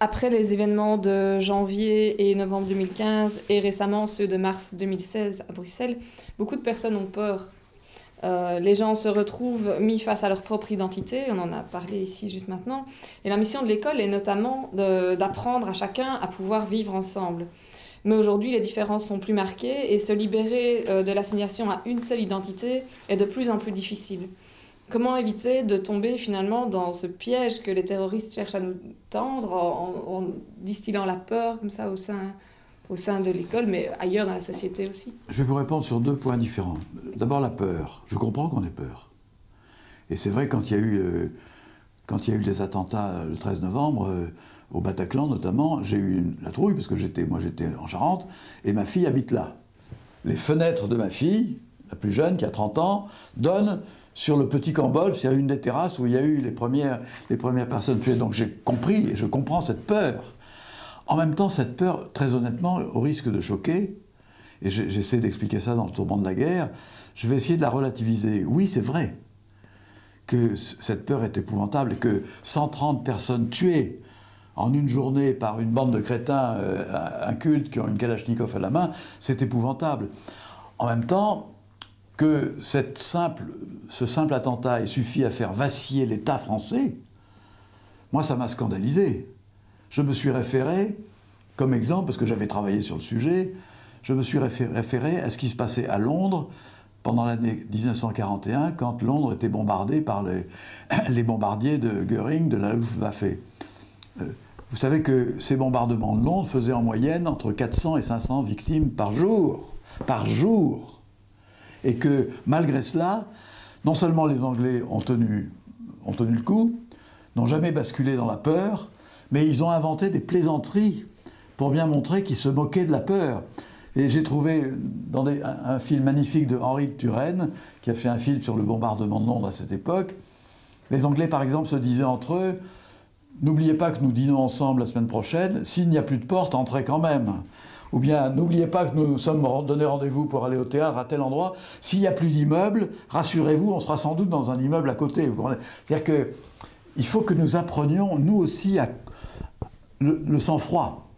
après les événements de janvier et novembre 2015 et récemment ceux de mars 2016 à Bruxelles, beaucoup de personnes ont peur. Les gens se retrouvent mis face à leur propre identité, on en a parlé ici juste maintenant, et la mission de l'école est notamment d'apprendre à chacun à pouvoir vivre ensemble. Mais aujourd'hui, les différences sont plus marquées et se libérer de l'assignation à une seule identité est de plus en plus difficile. Comment éviter de tomber finalement dans ce piège que les terroristes cherchent à nous tendre en distillant la peur comme ça au sein de l'école, mais ailleurs dans la société aussi? Je vais vous répondre sur deux points différents. D'abord la peur. Je comprends qu'on ait peur. Et c'est vrai quand il y a eu les attentats le 13 novembre, au Bataclan notamment, j'ai eu la trouille parce que j'étais en Charente et ma fille habite là. Les fenêtres de ma fille, la plus jeune qui a 30 ans, donnent sur le petit Cambodge, c'est une des terrasses où il y a eu les premières personnes tuées. Donc j'ai compris et je comprends cette peur. En même temps, cette peur, très honnêtement, au risque de choquer, et j'essaie d'expliquer ça dans le tourment de la guerre, je vais essayer de la relativiser. Oui, c'est vrai que cette peur est épouvantable et que 130 personnes tuées en une journée par une bande de crétins incultes qui ont une Kalachnikov à la main, c'est épouvantable. En même temps, que ce simple attentat ait suffi à faire vaciller l'État français, moi ça m'a scandalisé. Je me suis référé, comme exemple, parce que j'avais travaillé sur le sujet, je me suis référé à ce qui se passait à Londres pendant l'année 1941, quand Londres était bombardée par les bombardiers de Göring, de la Luftwaffe. Vous savez que ces bombardements de Londres faisaient en moyenne entre 400 et 500 victimes par jour. Par jour. Et que, malgré cela, non seulement les Anglais ont tenu le coup, n'ont jamais basculé dans la peur, mais ils ont inventé des plaisanteries pour bien montrer qu'ils se moquaient de la peur. Et j'ai trouvé dans un film magnifique de Henri de Turenne, qui a fait un film sur le bombardement de Londres à cette époque, les Anglais, par exemple, se disaient entre eux « N'oubliez pas que nous dînons ensemble la semaine prochaine, s'il n'y a plus de porte, entrez quand même ». Ou bien, n'oubliez pas que nous nous sommes donné rendez-vous pour aller au théâtre à tel endroit. S'il n'y a plus d'immeuble, rassurez-vous, on sera sans doute dans un immeuble à côté. C'est-à-dire qu'il faut que nous apprenions, nous aussi, le sang-froid.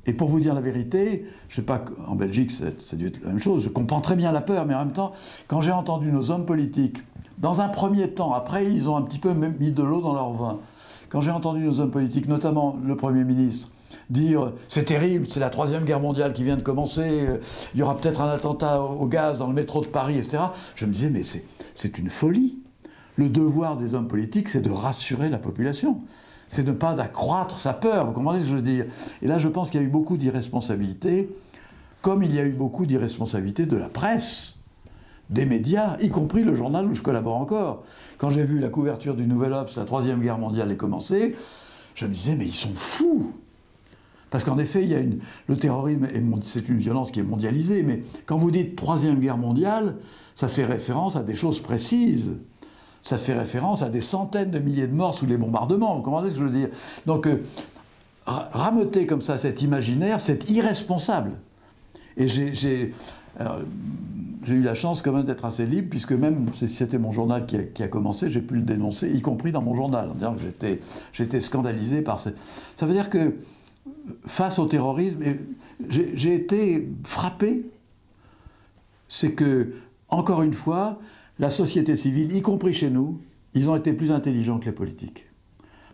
Et pour vous dire la vérité, je ne sais pas qu'en Belgique, ça a dû être la même chose, je comprends très bien la peur, mais en même temps, quand j'ai entendu nos hommes politiques, dans un premier temps, après ils ont un petit peu mis de l'eau dans leur vin, quand j'ai entendu nos hommes politiques, notamment le Premier ministre, dire « c'est terrible, c'est la Troisième Guerre mondiale qui vient de commencer, il y aura peut-être un attentat au gaz dans le métro de Paris, etc. » Je me disais « mais c'est une folie. Le devoir des hommes politiques, c'est de rassurer la population. C'est de ne pas d'accroître sa peur. Vous comprenez ce que je veux dire? Et là, je pense qu'il y a eu beaucoup d'irresponsabilité, comme il y a eu beaucoup d'irresponsabilité de la presse, des médias, y compris le journal où je collabore encore. Quand j'ai vu la couverture du Nouvel Obs, la Troisième Guerre mondiale est commencée, je me disais « mais ils sont fous !» Parce qu'en effet, le terrorisme, c'est une violence qui est mondialisée, mais quand vous dites Troisième Guerre mondiale, ça fait référence à des choses précises. Ça fait référence à des centaines de milliers de morts sous les bombardements. Vous comprenez ce que je veux dire? Donc, rameuter comme ça cet imaginaire, c'est irresponsable. Et j'ai eu la chance quand même d'être assez libre, puisque même si c'était mon journal qui a commencé, j'ai pu le dénoncer, y compris dans mon journal, en disant que j'étais scandalisé par cette... Ça veut dire que face au terrorisme, j'ai été frappé, c'est que, encore une fois, la société civile, y compris chez nous, ils ont été plus intelligents que les politiques.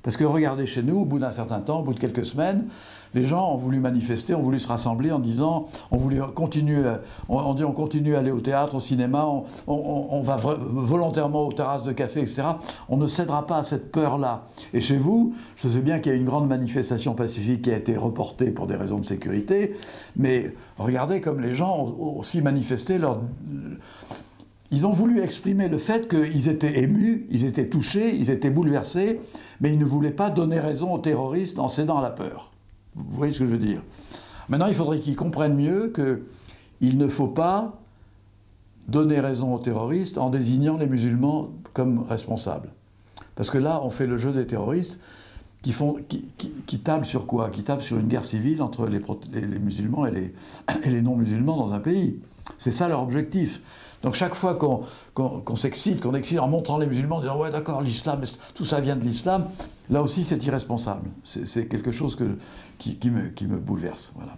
Parce que regardez chez nous, au bout d'un certain temps, au bout de quelques semaines, les gens ont voulu manifester, ont voulu se rassembler en disant on continue à aller au théâtre, au cinéma, on va volontairement aux terrasses de café, etc. On ne cédera pas à cette peur-là. Et chez vous, je sais bien qu'il y a une grande manifestation pacifique qui a été reportée pour des raisons de sécurité, mais regardez comme les gens ont aussi manifesté Ils ont voulu exprimer le fait qu'ils étaient émus, ils étaient touchés, ils étaient bouleversés, mais ils ne voulaient pas donner raison aux terroristes en cédant à la peur. Vous voyez ce que je veux dire? Maintenant, il faudrait qu'ils comprennent mieux qu'il ne faut pas donner raison aux terroristes en désignant les musulmans comme responsables. Parce que là, on fait le jeu des terroristes qui tablent sur quoi? Qui tablent sur une guerre civile entre les musulmans et les non-musulmans dans un pays. C'est ça leur objectif. Donc chaque fois qu'on s'excite, qu'on excite en montrant les musulmans, en disant « ouais d'accord, l'islam, tout ça vient de l'islam », là aussi c'est irresponsable. C'est quelque chose qui me bouleverse. Voilà.